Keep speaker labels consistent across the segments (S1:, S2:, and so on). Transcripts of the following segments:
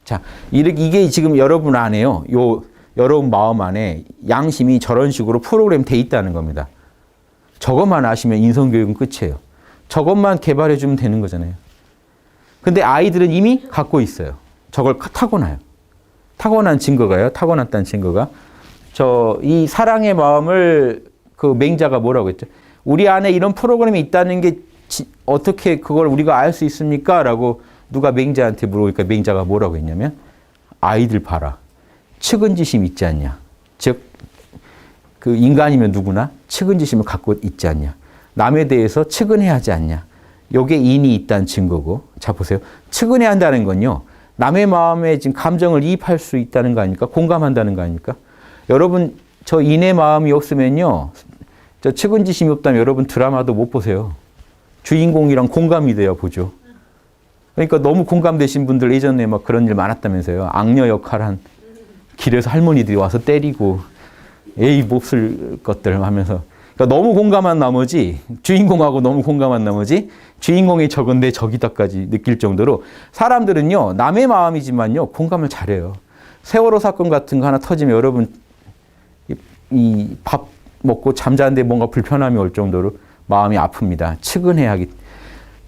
S1: 자, 이게 지금 여러분 안에요. 여러분 마음 안에 양심이 저런 식으로 프로그램 돼 있다는 겁니다. 저것만 아시면 인성교육은 끝이에요. 저것만 개발해 주면 되는 거잖아요. 근데 아이들은 이미 갖고 있어요. 저걸 타고나요. 타고난 증거가요. 타고났다는 증거가. 이 사랑의 마음을 그 맹자가 뭐라고 했죠? 우리 안에 이런 프로그램이 있다는 게 어떻게 그걸 우리가 알 수 있습니까? 라고 누가 맹자한테 물어보니까 맹자가 뭐라고 했냐면 아이들 봐라. 측은지심 있지 않냐. 즉, 그 인간이면 누구나 측은지심을 갖고 있지 않냐. 남에 대해서 측은해야 하지 않냐. 요게 인이 있다는 증거고. 자, 보세요. 측은해야 한다는 건요. 남의 마음에 지금 감정을 이입할 수 있다는 거 아닙니까? 공감한다는 거 아닙니까? 여러분, 저 인의 마음이 없으면요. 저 측은지심이 없다면 여러분 드라마도 못 보세요. 주인공이랑 공감이 돼야 보죠. 그러니까 너무 공감되신 분들 예전에 막 그런 일 많았다면서요. 악녀 역할한 길에서 할머니들이 와서 때리고 에이 몹쓸 것들 하면서 그러니까 너무 공감한 나머지 주인공하고 너무 공감한 나머지 주인공이 적은데 적이다까지 느낄 정도로 사람들은요. 남의 마음이지만요. 공감을 잘해요. 세월호 사건 같은 거 하나 터지면 여러분 이 밥 먹고 잠자는데 뭔가 불편함이 올 정도로 마음이 아픕니다. 측은해야 하기.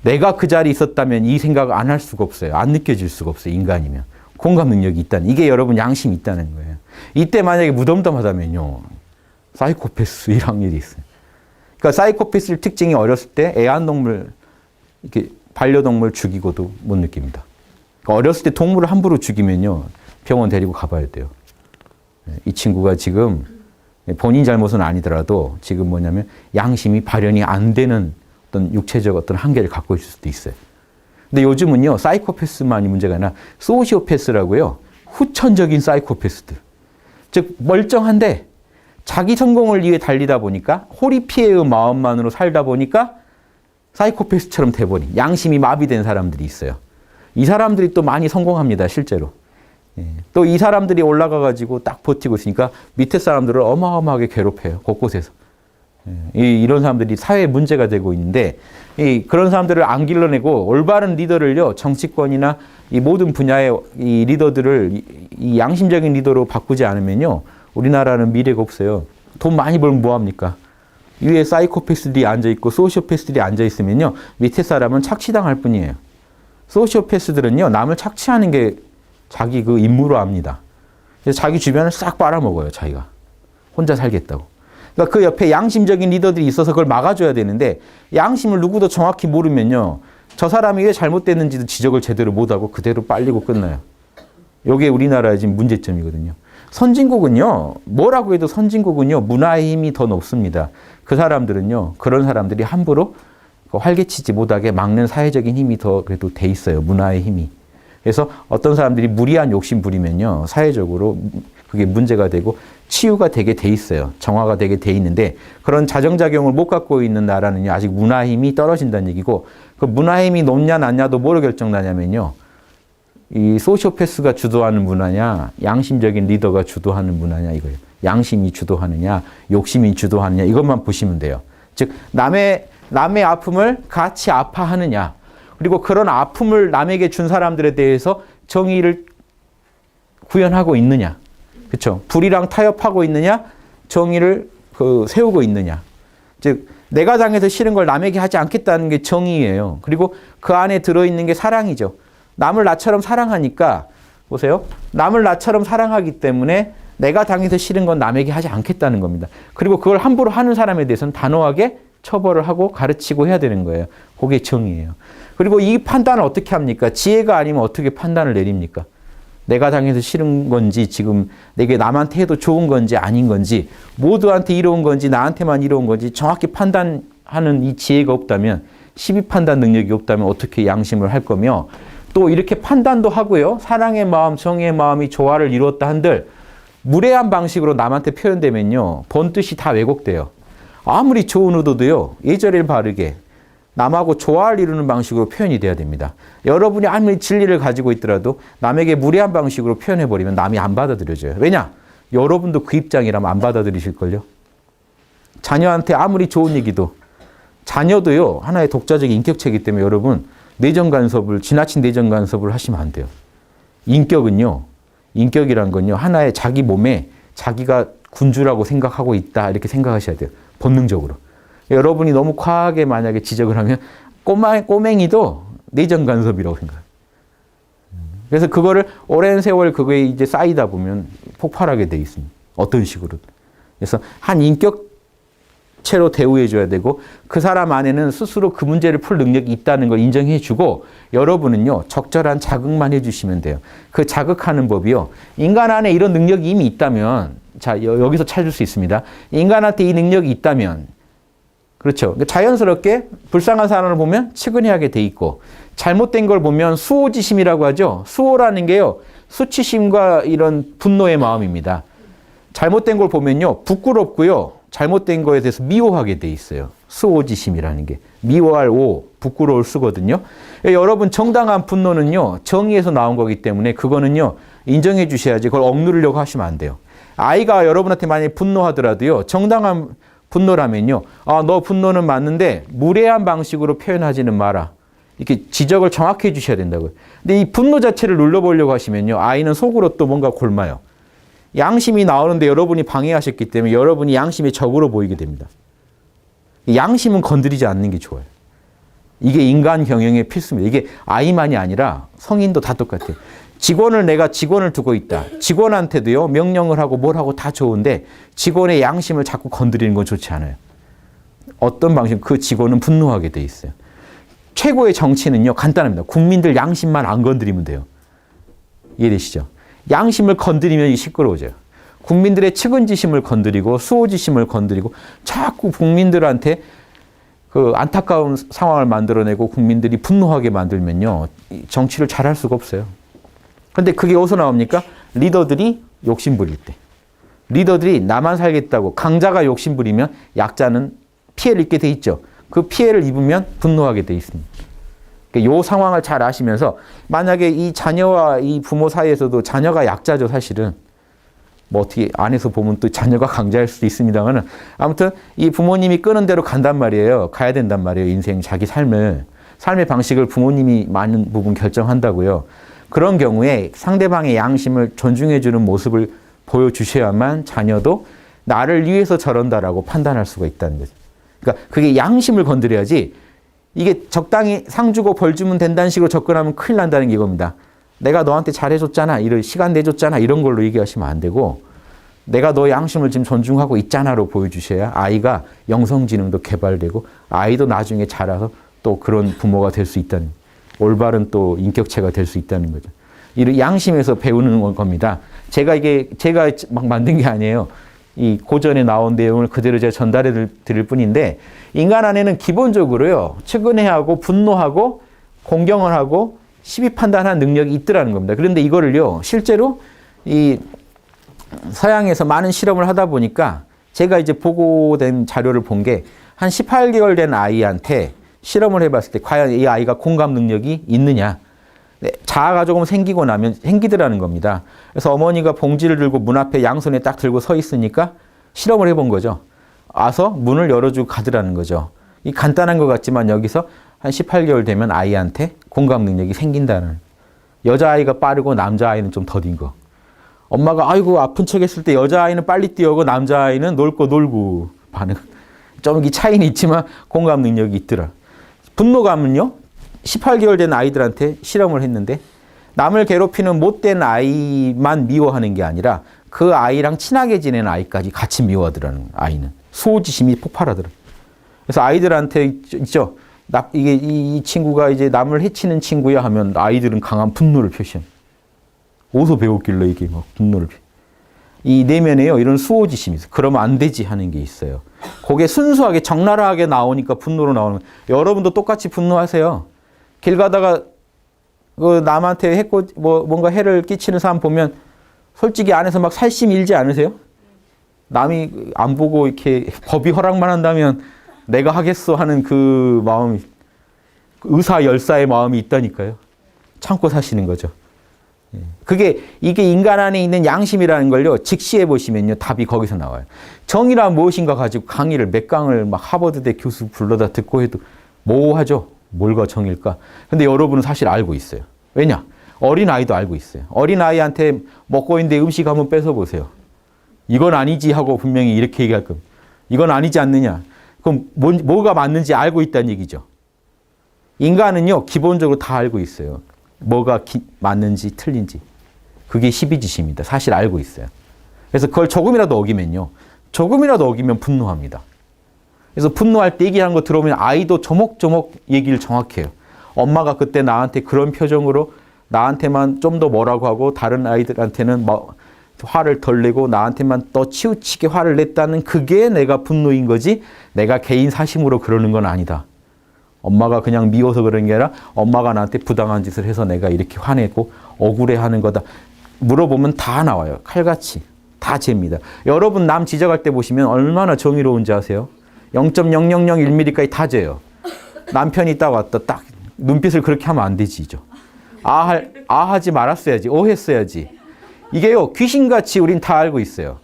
S1: 내가 그 자리에 있었다면 이 생각을 안 할 수가 없어요. 안 느껴질 수가 없어요. 인간이면. 공감 능력이 있다는. 이게 여러분 양심이 있다는 거예요. 이때 만약에 무덤덤하다면요. 사이코패스 이런 일이 있어요. 그러니까 사이코패스 특징이 어렸을 때 애완동물, 이렇게 반려동물 죽이고도 못 느낍니다. 그러니까 어렸을 때 동물을 함부로 죽이면요. 병원 데리고 가봐야 돼요. 이 친구가 지금 본인 잘못은 아니더라도 지금 뭐냐면 양심이 발현이 안 되는 어떤 육체적 어떤 한계를 갖고 있을 수도 있어요. 근데 요즘은요, 사이코패스만이 문제가 아니라 소시오패스라고요. 후천적인 사이코패스들. 즉, 멀쩡한데 자기 성공을 위해 달리다 보니까 호리피해의 마음만으로 살다 보니까 사이코패스처럼 돼버린 양심이 마비된 사람들이 있어요. 이 사람들이 또 많이 성공합니다, 실제로. 또 이 사람들이 올라가가지고 딱 버티고 있으니까 밑에 사람들을 어마어마하게 괴롭혀요, 곳곳에서. 이런 사람들이 사회에 문제가 되고 있는데 그런 사람들을 안 길러내고 올바른 리더를요, 정치권이나 이 모든 분야의 이 리더들을 이 양심적인 리더로 바꾸지 않으면요, 우리나라는 미래가 없어요. 돈 많이 벌면 뭐합니까? 위에 사이코패스들이 앉아있고 소시오패스들이 앉아있으면요, 밑에 사람은 착취당할 뿐이에요. 소시오패스들은요, 남을 착취하는 게 자기 그 임무로 합니다. 그래서 자기 주변을 싹 빨아먹어요, 자기가. 혼자 살겠다고. 그러니까 그 옆에 양심적인 리더들이 있어서 그걸 막아줘야 되는데 양심을 누구도 정확히 모르면요. 저 사람이 왜 잘못됐는지도 지적을 제대로 못하고 그대로 빨리고 끝나요. 이게 우리나라의 지금 문제점이거든요. 선진국은요. 뭐라고 해도 선진국은요. 문화의 힘이 더 높습니다. 그 사람들은요. 그런 사람들이 함부로 활개치지 못하게 막는 사회적인 힘이 더 그래도 돼 있어요. 문화의 힘이. 그래서 어떤 사람들이 무리한 욕심 부리면요. 사회적으로 그게 문제가 되고 치유가 되게 돼 있어요. 정화가 되게 돼 있는데 그런 자정작용을 못 갖고 있는 나라는요. 아직 문화의 힘이 떨어진다는 얘기고 그 문화의 힘이 높냐 낮냐도 뭐로 결정나냐면요. 이 소시오패스가 주도하는 문화냐 양심적인 리더가 주도하는 문화냐 이거예요. 양심이 주도하느냐 욕심이 주도하느냐 이것만 보시면 돼요. 즉 남의 아픔을 같이 아파하느냐 그리고 그런 아픔을 남에게 준 사람들에 대해서 정의를 구현하고 있느냐. 그렇죠? 불이랑 타협하고 있느냐, 정의를 세우고 있느냐. 즉 내가 당해서 싫은 걸 남에게 하지 않겠다는 게 정의예요. 그리고 그 안에 들어있는 게 사랑이죠. 남을 나처럼 사랑하니까 보세요. 남을 나처럼 사랑하기 때문에 내가 당해서 싫은 건 남에게 하지 않겠다는 겁니다. 그리고 그걸 함부로 하는 사람에 대해서는 단호하게 처벌을 하고 가르치고 해야 되는 거예요. 그게 정의예요. 그리고 이 판단을 어떻게 합니까? 지혜가 아니면 어떻게 판단을 내립니까? 내가 당해서 싫은 건지 지금 내게 남한테 해도 좋은 건지 아닌 건지 모두한테 이로운 건지 나한테만 이로운 건지 정확히 판단하는 이 지혜가 없다면 시비 판단 능력이 없다면 어떻게 양심을 할 거며 또 이렇게 판단도 하고요. 사랑의 마음, 정의의 마음이 조화를 이루었다 한들 무례한 방식으로 남한테 표현되면요. 본 뜻이 다 왜곡돼요. 아무리 좋은 의도도요. 예절을 바르게 남하고 조화를 이루는 방식으로 표현이 돼야 됩니다. 여러분이 아무리 진리를 가지고 있더라도 남에게 무례한 방식으로 표현해버리면 남이 안 받아들여져요. 왜냐? 여러분도 그 입장이라면 안 받아들이실걸요. 자녀한테 아무리 좋은 얘기도 자녀도요. 하나의 독자적인 인격체이기 때문에 여러분 지나친 내정 간섭을 하시면 안 돼요. 인격은요. 인격이란 건요. 하나의 자기 몸에 자기가 군주라고 생각하고 있다. 이렇게 생각하셔야 돼요. 본능적으로. 여러분이 너무 과하게 만약에 지적을 하면 꼬맹이도 내정 간섭이라고 생각해요. 그래서 그거를 오랜 세월 그거에 이제 쌓이다 보면 폭발하게 돼 있습니다. 어떤 식으로. 그래서 한 인격체로 대우해 줘야 되고 그 사람 안에는 스스로 그 문제를 풀 능력이 있다는 걸 인정해 주고 여러분은요. 적절한 자극만 해 주시면 돼요. 그 자극하는 법이요. 인간 안에 이런 능력이 이미 있다면 자, 여기서 찾을 수 있습니다. 인간한테 이 능력이 있다면 그렇죠. 자연스럽게 불쌍한 사람을 보면 측은해하게 돼 있고 잘못된 걸 보면 수호지심이라고 하죠. 수호라는 게요. 수치심과 이런 분노의 마음입니다. 잘못된 걸 보면요. 부끄럽고요. 잘못된 거에 대해서 미워하게 돼 있어요. 수호지심이라는 게. 미워할 오, 부끄러울 수거든요. 여러분 정당한 분노는요. 정의에서 나온 거기 때문에 그거는요. 인정해 주셔야지 그걸 억누르려고 하시면 안 돼요. 아이가 여러분한테 만약에 분노하더라도요. 정당한 분노라면요. 아, 너 분노는 맞는데 무례한 방식으로 표현하지는 마라. 이렇게 지적을 정확히 해주셔야 된다고요. 근데 이 분노 자체를 눌러보려고 하시면요. 아이는 속으로 또 뭔가 골마요. 양심이 나오는데 여러분이 방해하셨기 때문에 여러분이 양심의 적으로 보이게 됩니다. 양심은 건드리지 않는 게 좋아요. 이게 인간 경영의 필수입니다. 이게 아이만이 아니라 성인도 다 똑같아요. 내가 직원을 두고 있다. 직원한테도요. 명령을 하고 뭘 하고 다 좋은데 직원의 양심을 자꾸 건드리는 건 좋지 않아요. 어떤 방식 그 직원은 분노하게 돼 있어요. 최고의 정치는요. 간단합니다. 국민들 양심만 안 건드리면 돼요. 이해되시죠? 양심을 건드리면 시끄러워져요. 국민들의 측은지심을 건드리고 수호지심을 건드리고 자꾸 국민들한테 그 안타까운 상황을 만들어내고 국민들이 분노하게 만들면요. 정치를 잘할 수가 없어요. 그런데 그게 어디서 나옵니까? 리더들이 욕심부릴 때. 리더들이 나만 살겠다고 강자가 욕심부리면 약자는 피해를 입게 돼 있죠. 그 피해를 입으면 분노하게 돼 있습니다. 이 상황을 잘 아시면서 만약에 이 자녀와 이 부모 사이에서도 자녀가 약자죠, 사실은. 뭐 어떻게 안에서 보면 또 자녀가 강자일 수도 있습니다만 아무튼 이 부모님이 끄는 대로 간단 말이에요. 가야 된단 말이에요. 인생 자기 삶의 방식을 부모님이 많은 부분 결정한다고요. 그런 경우에 상대방의 양심을 존중해주는 모습을 보여주셔야만 자녀도 나를 위해서 저런다라고 판단할 수가 있다는 거죠. 그러니까 그게 양심을 건드려야지 이게 적당히 상 주고 벌 주면 된다는 식으로 접근하면 큰일 난다는 게 이겁니다. 내가 너한테 잘해줬잖아. 이런 시간 내줬잖아. 이런 걸로 얘기하시면 안 되고 내가 너의 양심을 지금 존중하고 있잖아로 보여주셔야 아이가 영성지능도 개발되고 아이도 나중에 자라서 또 그런 부모가 될 수 있다는 올바른 또 인격체가 될 수 있다는 거죠. 이런 양심에서 배우는 겁니다. 제가 막 만든 게 아니에요. 이 고전에 나온 내용을 그대로 제가 전달해 드릴 뿐인데 인간 안에는 기본적으로요. 측은해하고 분노하고 공경을 하고 시비 판단하는 능력이 있더라는 겁니다. 그런데 이거를요. 실제로 이 서양에서 많은 실험을 하다 보니까 제가 이제 보고된 자료를 본 게 한 18개월 된 아이한테 실험을 해봤을 때 과연 이 아이가 공감 능력이 있느냐. 네, 자아가 조금 생기고 나면 생기더라는 겁니다. 그래서 어머니가 봉지를 들고 문 앞에 양손에 딱 들고 서 있으니까 실험을 해본 거죠. 와서 문을 열어주고 가더라는 거죠. 이 간단한 것 같지만 여기서 한 18개월 되면 아이한테 공감 능력이 생긴다는. 여자아이가 빠르고 남자아이는 좀 더딘 거. 엄마가 아이고 아픈 척 했을 때 여자아이는 빨리 뛰어오고 남자아이는 놀 거 놀고 반응. 좀 이 차이는 있지만 공감 능력이 있더라. 분노감은요. 18개월 된 아이들한테 실험을 했는데 남을 괴롭히는 못된 아이만 미워하는 게 아니라 그 아이랑 친하게 지내는 아이까지 같이 미워하더라는 아이는. 수호지심이 폭발하더라. 그래서 아이들한테 있죠. 이게 이 친구가 이제 남을 해치는 친구야 하면 아이들은 강한 분노를 표시해. 어디서 배웠길래 이게 막 분노를 표시해. 이 내면에요. 이런 수호지심이 있어요. 그러면 안 되지 하는 게 있어요. 그게 순수하게 적나라하게 나오니까 분노로 나오는 거예요. 여러분도 똑같이 분노하세요. 길 가다가 그 남한테 뭔가 해를 끼치는 사람 보면 솔직히 안에서 막 살심 일지 않으세요? 남이 안 보고 이렇게 법이 허락만 한다면 내가 하겠어 하는 그 마음이 의사열사의 마음이 있다니까요. 참고 사시는 거죠. 이게 인간 안에 있는 양심이라는 걸요. 직시해 보시면요. 답이 거기서 나와요. 정의란 무엇인가 가지고 강의를 몇 강을 막 하버드대 교수 불러다 듣고 해도 뭐 하죠? 뭘가 정일까? 근데 여러분은 사실 알고 있어요. 왜냐? 어린아이도 알고 있어요. 어린아이한테 먹고 있는데 음식 한번 뺏어보세요. 이건 아니지 하고 분명히 이렇게 얘기할 겁니다. 이건 아니지 않느냐. 그럼 뭐가 맞는지 알고 있다는 얘기죠. 인간은요, 기본적으로 다 알고 있어요. 뭐가 맞는지 틀린지. 그게 십이지심입니다. 사실 알고 있어요. 그래서 그걸 조금이라도 어기면요. 조금이라도 어기면 분노합니다. 그래서 분노할 때 얘기하는 거 들어오면 아이도 조목조목 얘기를 정확히 해요. 엄마가 그때 나한테 그런 표정으로 나한테만 좀 더 뭐라고 하고 다른 아이들한테는 뭐 화를 덜 내고 나한테만 더 치우치게 화를 냈다는 그게 내가 분노인 거지 내가 개인 사심으로 그러는 건 아니다. 엄마가 그냥 미워서 그런 게 아니라 엄마가 나한테 부당한 짓을 해서 내가 이렇게 화내고 억울해하는 거다. 물어보면 다 나와요. 칼같이. 다 잽니다. 여러분 남 지적할 때 보시면 얼마나 정의로운지 아세요? 0.0001mm까지 다 재요. 남편이 딱 왔다 딱 눈빛을 그렇게 하면 안 되지죠. 하지 말았어야지. 했어야지. 이게요, 귀신같이 우린 다 알고 있어요.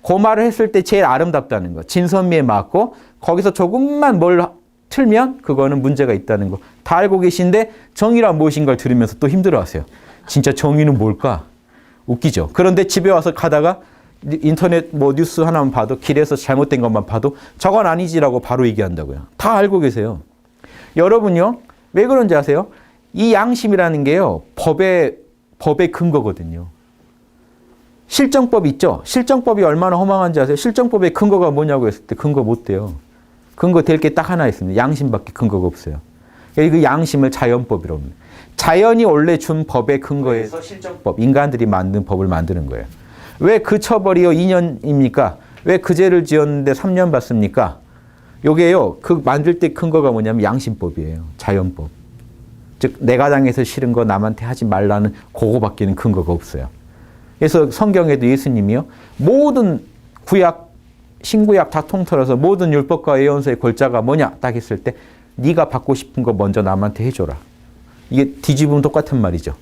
S1: 그 말을 했을 때 제일 아름답다는 거. 진선미에 맞고, 거기서 조금만 뭘 틀면 그거는 문제가 있다는 거. 다 알고 계신데 정의란 무엇인가를 들으면서 또 힘들어 하세요. 진짜 정의는 뭘까? 웃기죠. 그런데 집에 와서 가다가 인터넷 뭐 뉴스 하나만 봐도 길에서 잘못된 것만 봐도 저건 아니지라고 바로 얘기한다고요. 다 알고 계세요. 여러분요, 왜 그런지 아세요? 이 양심이라는 게요, 법의 근거거든요. 실정법 있죠? 실정법이 얼마나 허망한지 아세요? 실정법의 근거가 뭐냐고 했을 때 근거 못 돼요. 근거 될 게 딱 하나 있습니다. 양심밖에 근거가 없어요. 그 양심을 자연법이라고 합니다. 자연이 원래 준 법의 근거에서 실정법, 인간들이 만든 법을 만드는 거예요. 왜 그 처벌이요 2년입니까? 왜 그 죄를 지었는데 3년 받습니까? 요게요, 그 만들 때 근거가 뭐냐면 양심법이에요. 자연법. 즉 내가 당해서 싫은 거 남한테 하지 말라는 그거밖에는 근거가 없어요. 그래서 성경에도 예수님이요, 모든 구약, 신구약 다 통틀어서 모든 율법과 예언서의 골자가 뭐냐 딱 했을 때 네가 받고 싶은 거 먼저 남한테 해줘라. 이게 뒤집으면 똑같은 말이죠.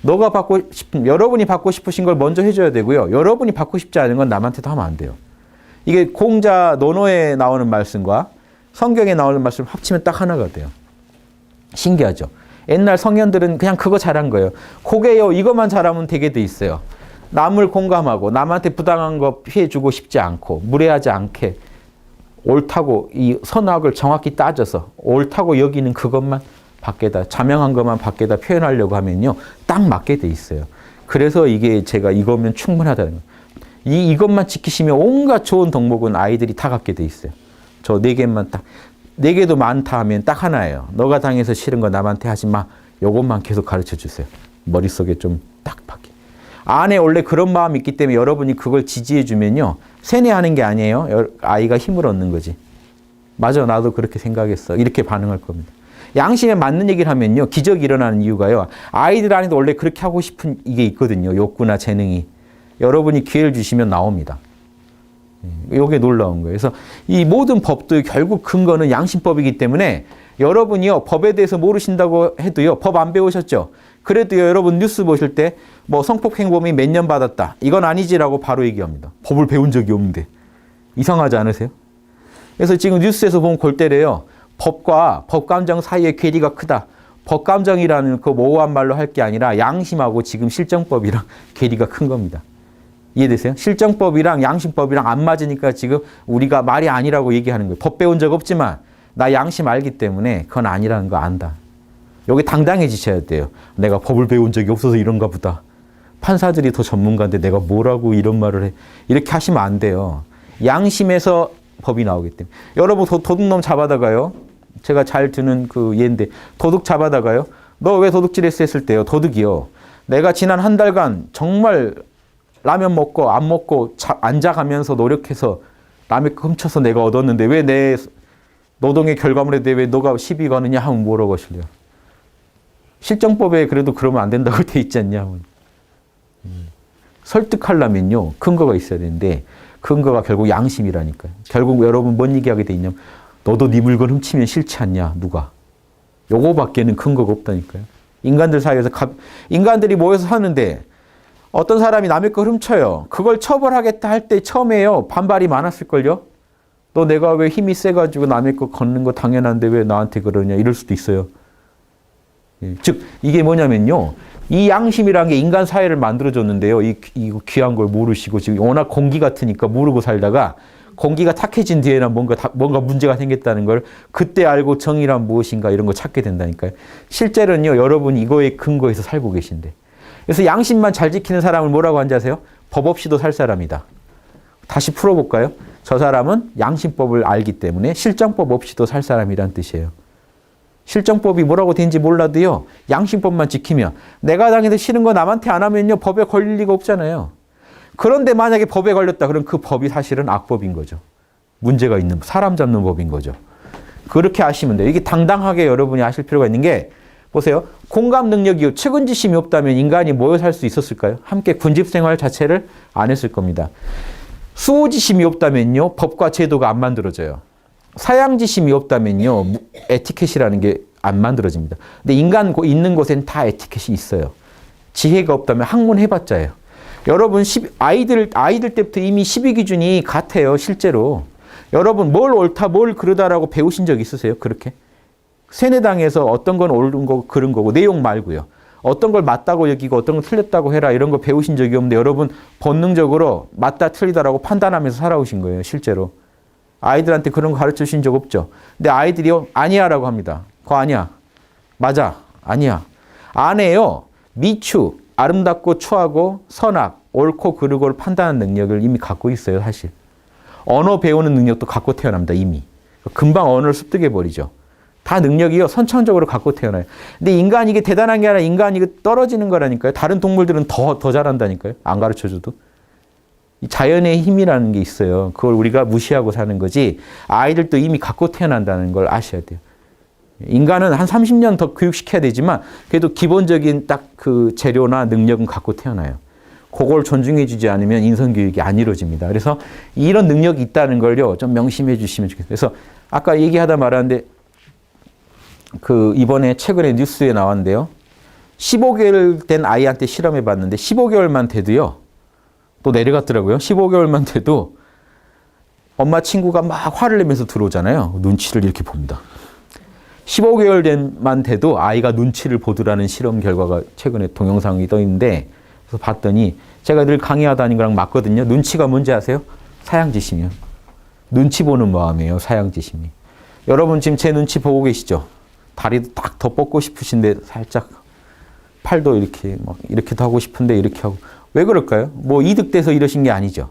S1: 너가 받고 싶은, 여러분이 받고 싶으신 걸 먼저 해줘야 되고요. 여러분이 받고 싶지 않은 건 남한테도 하면 안 돼요. 이게 공자 논어에 나오는 말씀과 성경에 나오는 말씀 합치면 딱 하나가 돼요. 신기하죠. 옛날 성현들은 그냥 그거 잘한 거예요. 그게요, 이것만 잘하면 되게 돼 있어요. 남을 공감하고 남한테 부당한 거 피해주고 싶지 않고 무례하지 않게 옳다고 이 선악을 정확히 따져서 옳다고 여기는 그것만 밖에다, 자명한 것만 밖에다 표현하려고 하면요, 딱 맞게 돼 있어요. 그래서 이게 제가 이거면 충분하다는 거예요. 이것만 지키시면 온갖 좋은 덕목은 아이들이 다 갖게 돼 있어요. 저 4개만 딱, 4개도 많다 하면 딱 하나예요. 너가 당해서 싫은 거 남한테 하지 마. 요것만 계속 가르쳐 주세요. 머릿속에 좀 딱 박혀. 안에 원래 그런 마음이 있기 때문에 여러분이 그걸 지지해 주면요, 세뇌하는 게 아니에요. 아이가 힘을 얻는 거지. 맞아, 나도 그렇게 생각했어. 이렇게 반응할 겁니다. 양심에 맞는 얘기를 하면요, 기적이 일어나는 이유가요, 아이들 안에도 원래 그렇게 하고 싶은 이게 있거든요. 욕구나 재능이. 여러분이 기회를 주시면 나옵니다. 이게 놀라운 거예요. 그래서 이 모든 법도 결국 근거는 양심법이기 때문에 여러분이요, 법에 대해서 모르신다고 해도요, 법 안 배우셨죠? 그래도요, 여러분 뉴스 보실 때 뭐 성폭행범이 몇 년 받았다, 이건 아니지라고 바로 얘기합니다. 법을 배운 적이 없는데. 이상하지 않으세요? 그래서 지금 뉴스에서 보면 골 때려요. 법과 법감정 사이의 괴리가 크다. 법감정이라는 그 모호한 말로 할 게 아니라 양심하고 지금 실정법이랑 괴리가 큰 겁니다. 이해되세요? 실정법이랑 양심법이랑 안 맞으니까 지금 우리가 말이 아니라고 얘기하는 거예요. 법 배운 적 없지만 나 양심 알기 때문에 그건 아니라는 거 안다. 여기 당당해지셔야 돼요. 내가 법을 배운 적이 없어서 이런가 보다. 판사들이 더 전문가인데 내가 뭐라고 이런 말을 해. 이렇게 하시면 안 돼요. 양심에서 법이 나오기 때문에. 여러분 도둑놈 잡아다가요, 제가 잘 드는 그 예인데, 도둑 잡아다가요, 너 왜 도둑질했어 했을 때요, 도둑이요, 내가 지난 한 달간 정말 라면 먹고 안 먹고 앉아가면서 노력해서 남의 거 훔쳐서 내가 얻었는데 왜 내 노동의 결과물에 대해 왜 너가 시비 거느냐 하면 뭐라고 하실래요? 실정법에 그래도 그러면 안 된다고 돼 있지 않냐 하면. 설득하려면요, 근거가 있어야 되는데 근거가 결국 양심이라니까요. 결국 여러분 뭔 얘기하게 돼 있냐면, 너도 네 물건 훔치면 싫지 않냐, 누가. 요거밖에는 근거가 없다니까요. 인간들 사이에서 인간들이 모여서 사는데 어떤 사람이 남의 걸 훔쳐요. 그걸 처벌하겠다 할 때 처음에요, 반발이 많았을걸요. 너 내가 왜 힘이 세가지고 남의 거 걷는 거 당연한데 왜 나한테 그러냐, 이럴 수도 있어요. 즉 이게 뭐냐면요. 이 양심이라는 게 인간 사회를 만들어줬는데요. 이 귀한 걸 모르시고 지금 워낙 공기 같으니까 모르고 살다가 공기가 탁해진 뒤에는 뭔가 문제가 생겼다는 걸 그때 알고 정의란 무엇인가 이런 거 찾게 된다니까요. 실제로는요. 여러분이 이거에 근거해서 살고 계신데. 그래서 양심만 잘 지키는 사람을 뭐라고 하는지 아세요? 법 없이도 살 사람이다. 다시 풀어볼까요? 저 사람은 양심법을 알기 때문에 실정법 없이도 살 사람이란 뜻이에요. 실정법이 뭐라고 되는지 몰라도요. 양심법만 지키면 내가 당해서 싫은 거 남한테 안 하면요. 법에 걸릴 리가 없잖아요. 그런데 만약에 법에 걸렸다. 그럼 그 법이 사실은 악법인 거죠. 문제가 있는 사람 잡는 법인 거죠. 그렇게 아시면 돼요. 이게 당당하게 여러분이 아실 필요가 있는 게 보세요. 공감 능력이 측은지심이 없다면 인간이 모여 살 수 있었을까요? 함께 군집생활 자체를 안 했을 겁니다. 수호지심이 없다면요. 법과 제도가 안 만들어져요. 사양지심이 없다면요. 에티켓이라는 게 안 만들어집니다. 근데 인간 있는 곳엔 다 에티켓이 있어요. 지혜가 없다면 학문해봤자예요. 여러분 아이들 때부터 이미 12기준이 같아요. 실제로. 여러분 뭘 옳다 뭘 그르다라고 배우신 적 있으세요? 그렇게? 세뇌당에서 어떤 건 옳은 거고 그른 거고 내용 말고요. 어떤 걸 맞다고 여기고 어떤 걸 틀렸다고 해라 이런 거 배우신 적이 없는데 여러분 본능적으로 맞다 틀리다라고 판단하면서 살아오신 거예요. 실제로. 아이들한테 그런 거 가르쳐 주신 적 없죠. 근데 아이들이요. 아니야라고 합니다. 그거 아니야. 맞아. 아니야. 안에요. 미추, 아름답고 추하고 선악, 옳고 그르고를 판단하는 능력을 이미 갖고 있어요. 사실. 언어 배우는 능력도 갖고 태어납니다. 이미. 금방 언어를 습득해버리죠. 다 능력이요. 선천적으로 갖고 태어나요. 근데 인간이 이게 대단한 게 아니라 인간이 이게 떨어지는 거라니까요. 다른 동물들은 더 잘한다니까요. 안 가르쳐줘도. 이 자연의 힘이라는 게 있어요. 그걸 우리가 무시하고 사는 거지 아이들도 이미 갖고 태어난다는 걸 아셔야 돼요. 인간은 한 30년 더 교육시켜야 되지만 그래도 기본적인 딱 그 재료나 능력은 갖고 태어나요. 그걸 존중해 주지 않으면 인성교육이 안 이루어집니다. 그래서 이런 능력이 있다는 걸요. 좀 명심해 주시면 좋겠어요. 그래서 아까 얘기하다 말았는데 그 이번에 최근에 뉴스에 나왔는데요. 15개월 된 아이한테 실험해 봤는데 15개월만 돼도요. 또 내려갔더라고요. 15개월만 돼도 엄마 친구가 막 화를 내면서 들어오잖아요. 눈치를 이렇게 봅니다. 15개월만 돼도 아이가 눈치를 보더라는 실험 결과가 최근에 동영상이 떠 있는데 그래서 봤더니 제가 늘 강의하다는 거랑 맞거든요. 눈치가 뭔지 아세요? 사양지심이요. 눈치 보는 마음이에요. 사양지심이. 여러분 지금 제 눈치 보고 계시죠? 다리도 딱 더 뻗고 싶으신데 살짝 팔도 이렇게 막 이렇게도 하고 싶은데 이렇게 하고 왜 그럴까요? 뭐 이득돼서 이러신 게 아니죠.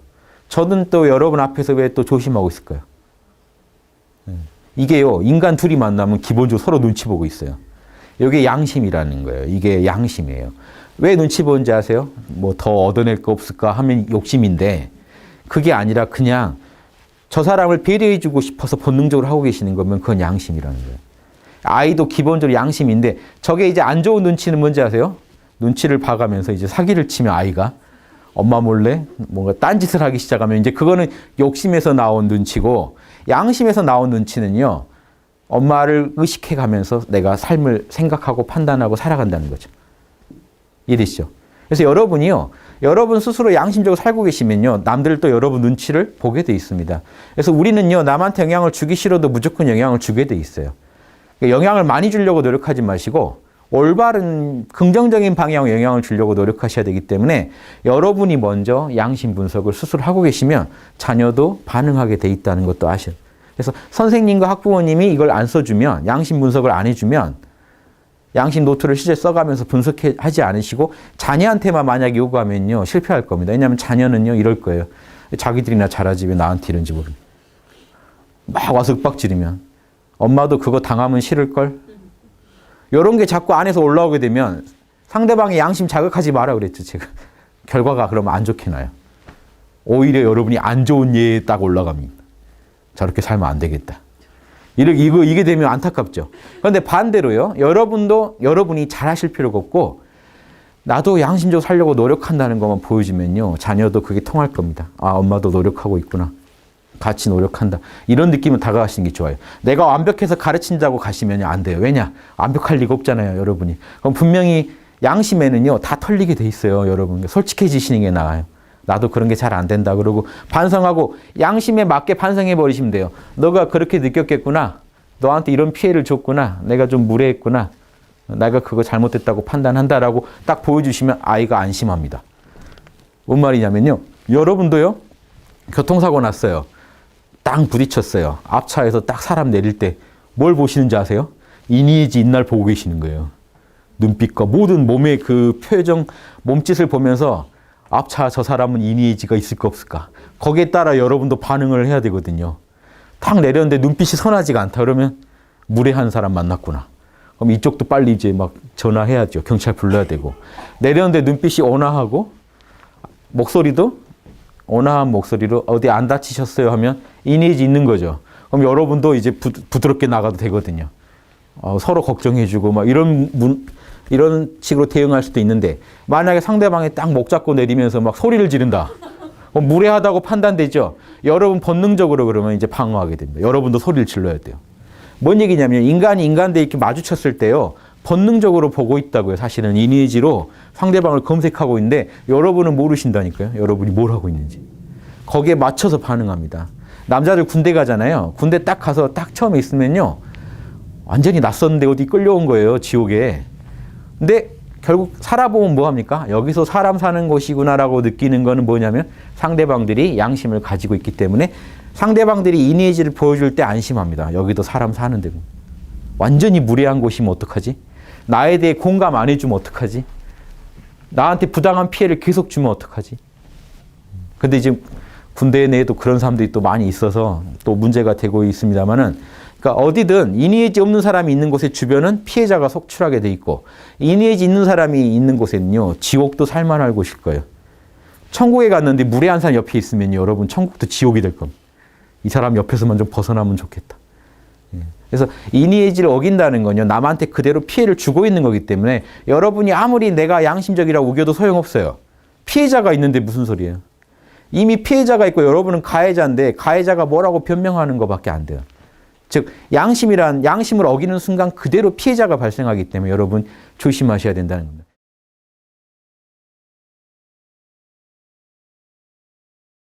S1: 저는 또 여러분 앞에서 왜 또 조심하고 있을까요? 이게요, 인간 둘이 만나면 기본적으로 서로 눈치 보고 있어요. 이게 양심이라는 거예요. 이게 양심이에요. 왜 눈치 보는지 아세요? 뭐 더 얻어낼 거 없을까 하면 욕심인데 그게 아니라 그냥 저 사람을 배려해주고 싶어서 본능적으로 하고 계시는 거면 그건 양심이라는 거예요. 아이도 기본적으로 양심인데 저게 이제 안 좋은 눈치는 뭔지 아세요? 눈치를 봐가면서 이제 사기를 치면 아이가 엄마 몰래 뭔가 딴짓을 하기 시작하면 이제 그거는 욕심에서 나온 눈치고 양심에서 나온 눈치는요. 엄마를 의식해가면서 내가 삶을 생각하고 판단하고 살아간다는 거죠. 이해되시죠? 그래서 여러분이요. 여러분 스스로 양심적으로 살고 계시면요. 남들도 여러분 눈치를 보게 돼 있습니다. 그래서 우리는요. 남한테 영향을 주기 싫어도 무조건 영향을 주게 돼 있어요. 영향을 많이 주려고 노력하지 마시고 올바른 긍정적인 방향으로 영향을 주려고 노력하셔야 되기 때문에 여러분이 먼저 양심 분석을 스스로 하고 계시면 자녀도 반응하게 돼 있다는 것도 아셔요. 그래서 선생님과 학부모님이 이걸 안 써주면 양심 분석을 안 해주면 양심 노트를 실제 써가면서 분석하지 않으시고 자녀한테만 만약에 요구하면요 실패할 겁니다. 왜냐하면 자녀는요 이럴 거예요. 자기들이나 잘하지 왜 나한테 이런지 모르겠어요. 막 와서 윽박지르면 엄마도 그거 당하면 싫을걸? 이런 게 자꾸 안에서 올라오게 되면 상대방의 양심 자극하지 마라 그랬죠, 제가. 결과가 그러면 안 좋게 나요. 오히려 여러분이 안 좋은 예에 딱 올라갑니다. 저렇게 살면 안 되겠다. 이게 되면 안타깝죠. 그런데 반대로요, 여러분이 잘하실 필요가 없고, 나도 양심적으로 살려고 노력한다는 것만 보여주면요, 자녀도 그게 통할 겁니다. 아, 엄마도 노력하고 있구나. 같이 노력한다. 이런 느낌으로 다가가시는 게 좋아요. 내가 완벽해서 가르친다고 가시면 안 돼요. 왜냐? 완벽할 리가 없잖아요, 여러분이. 그럼 분명히 양심에는요, 다 털리게 돼 있어요, 여러분. 솔직해지시는 게 나아요. 나도 그런 게 잘 안 된다. 그러고 반성하고 양심에 맞게 반성해 버리시면 돼요. 너가 그렇게 느꼈겠구나. 너한테 이런 피해를 줬구나. 내가 좀 무례했구나. 내가 그거 잘못됐다고 판단한다라고 딱 보여주시면 아이가 안심합니다. 뭔 말이냐면요. 여러분도요. 교통사고 났어요. 땅 부딪혔어요. 앞차에서 딱 사람 내릴 때 뭘 보시는지 아세요? 이니에지 있날 보고 계시는 거예요. 눈빛과 모든 몸의 그 표정, 몸짓을 보면서 앞차 저 사람은 이니에지가 있을까 없을까? 거기에 따라 여러분도 반응을 해야 되거든요. 탁 내렸는데 눈빛이 선하지가 않다 그러면 무례한 사람 만났구나. 그럼 이쪽도 빨리 이제 막 전화해야죠. 경찰 불러야 되고. 내렸는데 눈빛이 온화하고 목소리도 온화한 목소리로 어디 안 다치셨어요 하면 이니에지 있는 거죠. 그럼 여러분도 이제 부드럽게 나가도 되거든요. 서로 걱정해주고 막 이런 식으로 대응할 수도 있는데 만약에 상대방이 딱 목 잡고 내리면서 막 소리를 지른다. 무례하다고 판단되죠. 여러분 본능적으로 그러면 이제 방어하게 됩니다. 여러분도 소리를 질러야 돼요. 뭔 얘기냐면 인간이 인간대 이렇게 마주쳤을 때요. 본능적으로 보고 있다고요. 사실은 이니에지로 상대방을 검색하고 있는데 여러분은 모르신다니까요. 여러분이 뭘 하고 있는지. 거기에 맞춰서 반응합니다. 남자들 군대 가잖아요. 군대 딱 가서 딱 처음에 있으면요. 완전히 낯섰는데 어디 끌려온 거예요. 지옥에. 근데 결국 살아보면 뭐합니까? 여기서 사람 사는 곳이구나라고 느끼는 거는 뭐냐면 상대방들이 양심을 가지고 있기 때문에 상대방들이 이니에지를 보여줄 때 안심합니다. 여기도 사람 사는 데고. 완전히 무례한 곳이면 어떡하지? 나에 대해 공감 안 해주면 어떡하지? 나한테 부당한 피해를 계속 주면 어떡하지? 근데 지금 군대 내에도 그런 사람들이 또 많이 있어서 또 문제가 되고 있습니다만은 그러니까 어디든 이니에지 없는 사람이 있는 곳의 주변은 피해자가 속출하게 돼 있고 이니에지 있는 사람이 있는 곳에는요 지옥도 살만할 곳일 거예요. 천국에 갔는데 무례한 사람 옆에 있으면 여러분 천국도 지옥이 될 겁니다. 이 사람 옆에서만 좀 벗어나면 좋겠다. 그래서 이니에지를 어긴다는 건요 남한테 그대로 피해를 주고 있는 거기 때문에 여러분이 아무리 내가 양심적이라고 우겨도 소용없어요. 피해자가 있는데 무슨 소리예요? 이미 피해자가 있고 여러분은 가해자인데 가해자가 뭐라고 변명하는 것밖에 안 돼요. 즉 양심을 어기는 순간 그대로 피해자가 발생하기 때문에 여러분 조심하셔야 된다는 겁니다.